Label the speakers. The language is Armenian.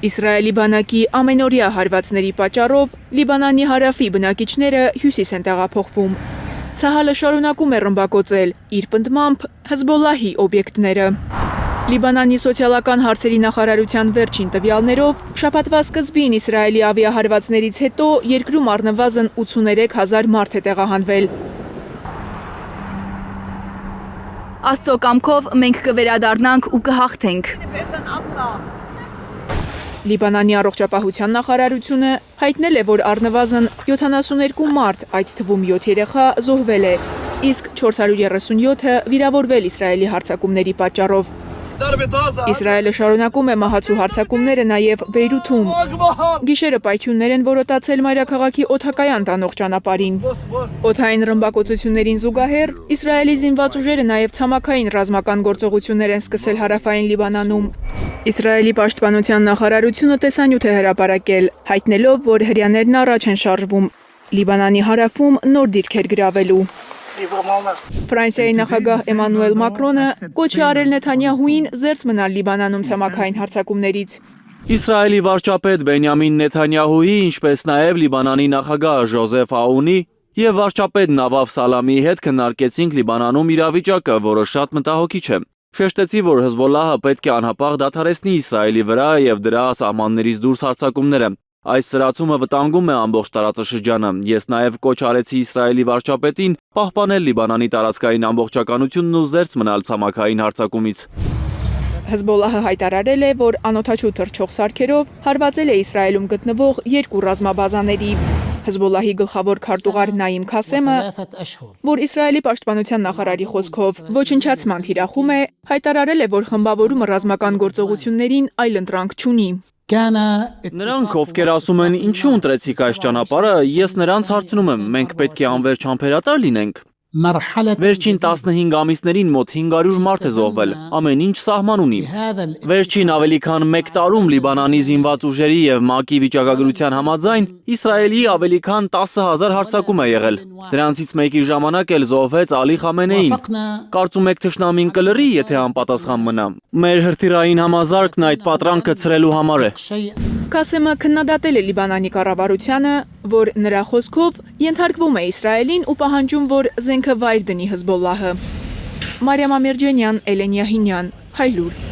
Speaker 1: Իսրայելի բանակի ամենօրյա հարվածների պատճառով Լիբանանի հարավի բնակիչները հյուսիս են տեղափոխվում։ Ցահալը շարունակում է ռմբակոծել իր պնդմամբ Հեզբոլլահի օբյեկտները։ Լիբանանի սոցիալական հարցերի նախարարության վերջին տվյալներով շաբաթվա սկզբին Իսրայելի ավիահարվածներից հետո երկրում առնվազն 83,000 մարդ է տեղահանվել։
Speaker 2: Աստծո կամքով մենք կվերադառնանք ու կհաղթենք։
Speaker 1: Լիբանանի առողջապահության նախարարությունը հայտնել է, որ առնվազն 72 մարդ, այդ թվում 7 երեխա, զոհվել է, իսկ 437-ը վիրավորվել Իսրայելի հարձակումների պատճառով։ Իսրայելը շարունակում է մահացու հարձակումները նաև Բեյրութում։ Գիշերը պայթյուններ են որոտացել մայրաքաղաքի օդակայան տանող ճանապարհին։ Օդային ռմբակոծություններին զուգահեռ Իսրայելի զինված ուժերը նաև ցամաքային ռազմական գործողություններ են սկսել հարավային Լիբանանում։ Իսրայելի պաշտպանության նախարարությունը տեսանյութ է հրապարակել, հայտնելով, որ հրեաներն առաջ են շարժվում Լիբանանի հարավում նոր դիրքեր գրավելու։ Ֆրանսիայի նախագահ Էմանուել Մակրոնը կոչ է արել Նեթանյահուին զերծ մնալ Լիբանանում ցամաքային հարձակումներից։
Speaker 3: Իսրայելի վարչապետ Բենյամին Նեթանյահուի, ինչպես նաև Լիբանանի նախագահ Ժոզեֆ Աունի և վարչապետ Նավաֆ Սալամիի հետ քննարկեցինք Լիբանանում իրավիճակը, որը շատ մտահոգիչ է։ Շեշտեցի, որ Հեզբոլլահը պետք է անհապաղ դադարեցնի Իսրայելի վրա և դրա սահմաններից դուրս հարձակումները։ Այս սրացումը վտանգում է ամբողջ տարածաշրջանը։ Ես նաև կոչ արեցի Իսրայելի վարչապետին պահպանել Լիբանանի տարածքային ամբողջականությունն ու զերծ մնալ ցամաքային հարձակումից։
Speaker 1: Հեզբոլլահը հայտարարել է, որ անօդաչու թռչող սարքերով հարվածել է Իսրայելում գտնվող 2 ռազմաբազաների։ Հեզբոլլահի գլխավոր քարտուղար Նայիմ Քասեմը, որ Իսրայելի պաշտպանության նախարարի խոսքով ոչնչացման թիրախում է, հայտարարել է, որ խմբավորումը ռազմական գործողություններին այլընտրանք չունի։
Speaker 3: Նրանք, ովքեր ասում են, ինչու ընտրեցիք այս ճանապարհը, ես նրանց հարցնում եմ, մենք պետք է անվերջ համբերատար լինենք։ Վերջին 15 ամիսներին մոտ 500 մարդ է զոհվել, ամեն ինչ սահման ունի։ Վերջին ավելի քան 1 տարում Լիբանանի զինված ուժերի և ՄԱԿ-ի վիճակագրության համաձայն Իսրայելի ավելի քան 10,000 հարձակում է եղել։ Դրանցից մեկի ժամանակ էլ զոհվեց Ալի Խամենեին։ Կարծում եք թշնամին կլռի, եթե անպատասխան մնա։ Մեր հրթիռային համազարկն այդ պատրանքը ցրելու համար է։
Speaker 1: Քասեմը քննադատել է Լիբանանի կառավարությանը, որ նրա խոսքով ենթարկվում է Իսրայելին ու պահանջում, որ զենքը վայր դնի Հեզբոլլահը։ Մարիամ Ամիրջանյան, Էլեն Յահինյան, Հայլուր։